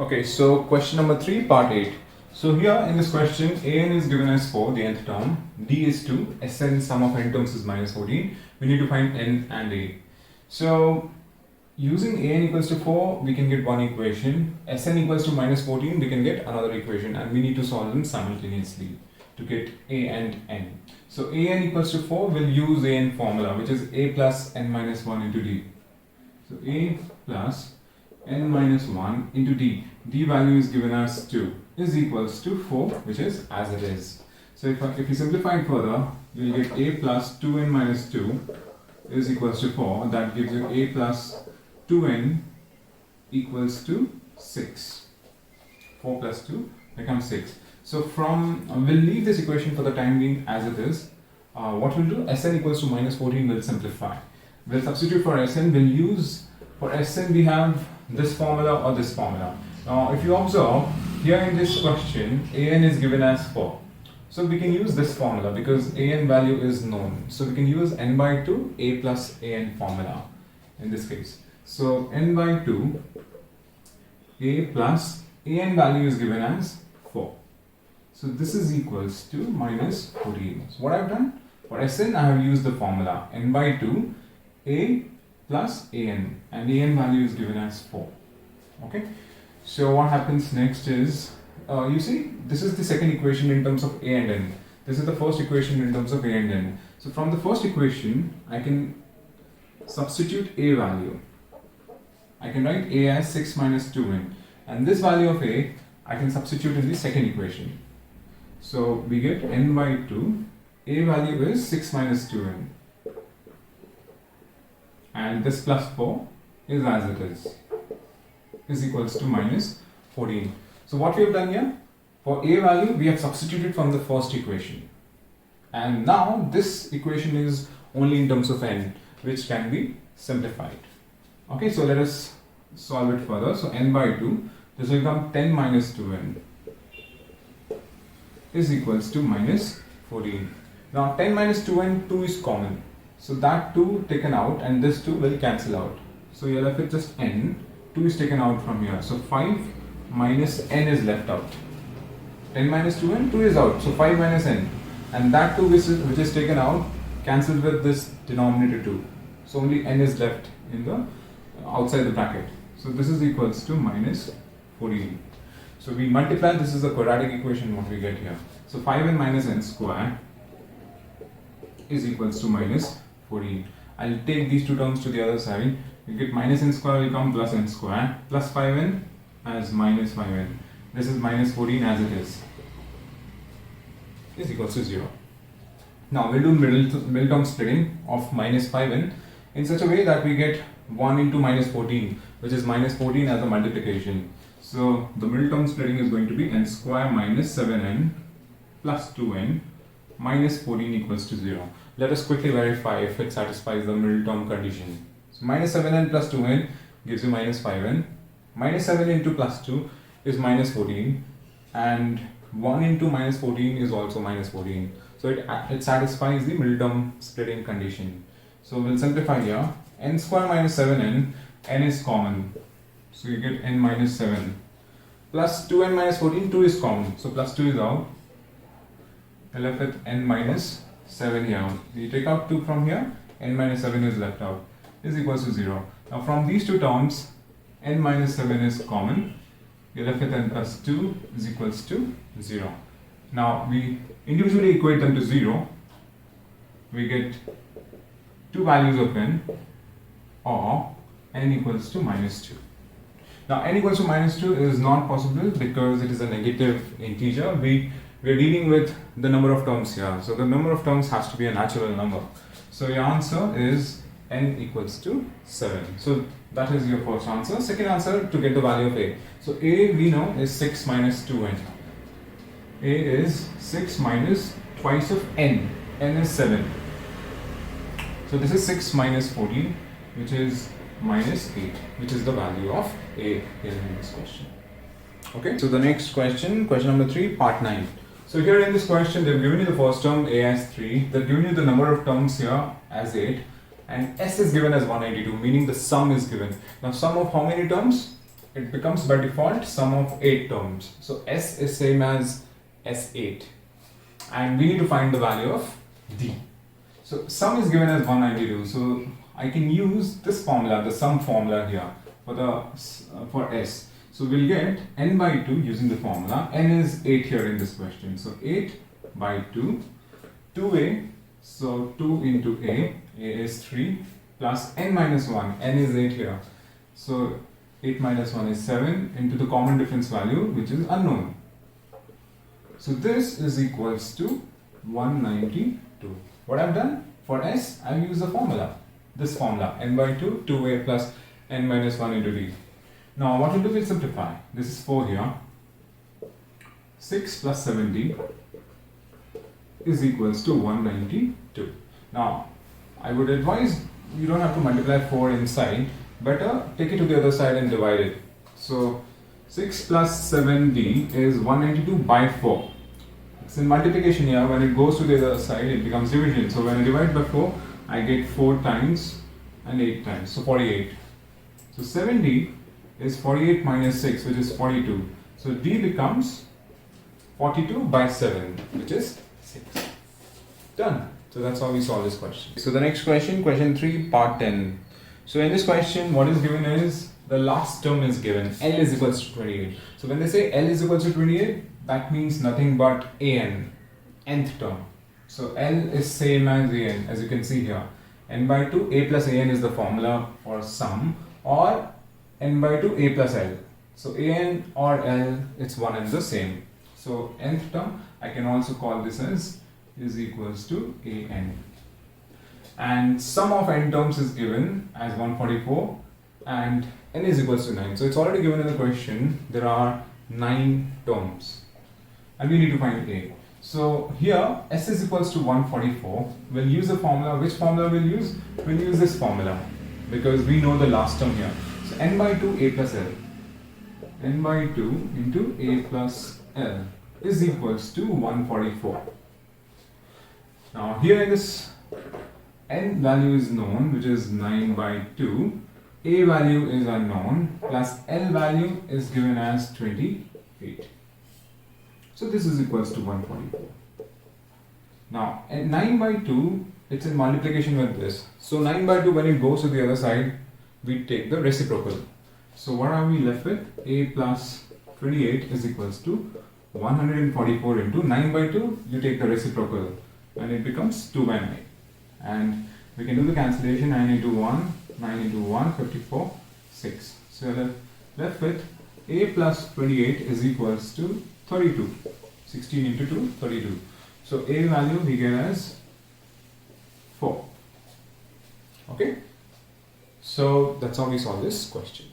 Okay, so question number 3, part 8. So here in this question, an is given as 4, the nth term, d is 2, Sn sum of n terms is minus 14. We need to find n and a. So using an equals to 4, we can get one equation. Sn equals to minus 14, we can get another equation, and we need to solve them simultaneously to get a and n. So an equals to 4, we'll use an formula, which is a plus n minus 1 into d. So a plus n minus 1 into d. D value is given as 2 is equals to 4, which is as it is. So if you simplify it further, you'll get a plus 2n minus 2 is equals to 4. That gives you a plus 2n equals to 6. 4 plus 2 becomes 6. So we'll leave this equation for the time being as it is. What we'll do, Sn equals to minus 14 will simplify. We'll substitute for Sn, we'll use, for Sn we have this formula or this formula. Now if you observe, here in this question, an is given as 4. So we can use this formula because an value is known. So we can use n by 2, a plus an formula in this case. So n by 2, a plus an value is given as 4. So this is equals to minus 14. So what I've done, for Sn I have used the formula n by 2, a plus an, and an value is given as 4. Okay, so what happens next is, you see, this is the second equation in terms of a and n. This is the first equation in terms of a and n. So from the first equation, I can substitute a value. I can write a as 6 minus 2n, and this value of a I can substitute in the second equation. So we get n by 2, a value is 6 minus 2n, and this plus 4 is as it is equals to minus 14. So what we have done here, for a value we have substituted from the first equation, and now this equation is only in terms of n, which can be simplified. Okay, so let us solve it further. So n by 2, this will become 10 minus 2n is equals to minus 14. Now 10 minus 2n, 2 is common. So that 2 taken out and this 2 will cancel out. So you're left with just n. 2 is taken out from here. So 5 minus n is left out. 10 minus 2n, 2 is out. So 5 minus n. And that 2 which is taken out cancels with this denominator 2. So only n is left in the outside the bracket. So this is equals to minus 14. So we multiply, this is the quadratic equation what we get here. So 5n minus n square is equals to minus 14. I'll take these two terms to the other side. You get minus n square will become plus n square, plus 5n as minus 5n. This is minus 14 as it is equals to 0. Now we'll do middle term splitting of minus 5n in such a way that we get 1 into minus 14, which is minus 14 as a multiplication. So the middle term splitting is going to be n square minus 7n plus 2n minus 14 equals to 0. Let us quickly verify if it satisfies the middle term condition. So minus 7n plus 2n gives you minus 5n. Minus 7 into plus 2 is minus 14, and 1 into minus 14 is also minus 14. So it satisfies the middle term splitting condition. So we'll simplify here. N square minus 7n, n is common. So you get n minus 7. Plus 2n minus 14, 2 is common. So plus 2 is out. You're left with n minus 7 here. You take out 2 from here, n minus 7 is left out, is equals to 0. Now from these two terms, n minus 7 is common. You're left with n plus 2 is equals to 0. Now we individually equate them to 0. We get two values of n, or n equals to minus 2. Now n equals to minus 2 is not possible because it is a negative integer. We are dealing with the number of terms here. So the number of terms has to be a natural number. So your answer is n equals to 7. So that is your first answer. Second answer, to get the value of a. So a we know is 6 minus 2n. A is 6 minus twice of n. N is 7. So this is 6 minus 14, which is minus 8, which is the value of a here in this question. Okay, so the next question, question number 3, part 9. So here in this question, they've given you the first term a as 3, they've given you the number of terms here as 8, and s is given as 192, meaning the sum is given. Now sum of how many terms? it becomes by default sum of 8 terms. So S is same as S8, and we need to find the value of D. So sum is given as 192, so I can use this formula, the sum formula here for S. So we'll get n by 2 using the formula. N is 8 here in this question. So 8 by 2, 2a, so 2 into a is 3, plus n minus 1, n is 8 here. So 8 minus 1 is 7 into the common difference value, which is unknown. So this is equals to 192. What I've done for S, I've used the formula, this formula, n by 2, 2a plus n minus 1 into d. Now what we'll do is simplify. This is 4 here. 6 plus 7d is equals to 192. Now I would advise you don't have to multiply 4 inside. Better take it to the other side and divide it. So 6 plus 7d is 192 by 4. It's in multiplication here. When it goes to the other side, it becomes division. So when I divide by 4, I get 4 times and 8 times. So 48. So 7d is 48 minus 6, which is 42. So d becomes 42 by 7, which is 6. Done. So that's how we solve this question. So the next question, question 3, part 10. So in this question, what is given is the last term is given. L is equals to 28. So when they say L is equals to 28, that means nothing but an, nth term. So L is same as an, as you can see here. N by 2, a plus an is the formula for sum, or n by 2, a plus L. So an or L, it's one and the same. So nth term, I can also call this as is equals to an. And sum of n terms is given as 144 and n is equals to 9. So it's already given in the question. There are 9 terms and we need to find a. So here s is equals to 144. We'll use the formula. Which formula we'll use? We'll use this formula because we know the last term here. So n by 2 a plus l. N by 2 into a plus l is equals to 144. Now here in this n value is known, which is 9 by 2. A value is unknown, plus L value is given as 28. So this is equals to 144. Now at 9 by 2, it's in multiplication with this. So 9 by 2, when it goes to the other side, we take the reciprocal. So what are we left with? A plus 28 is equals to 144 into 9 by 2, you take the reciprocal and it becomes 2 by 9. And we can do the cancellation, 9 into 1, 9 into 1, 54, 6. So we're left with a plus 28 is equals to 32. 16 into 2, 32. So a value we get as 4. Okay. So that's how we solve this question.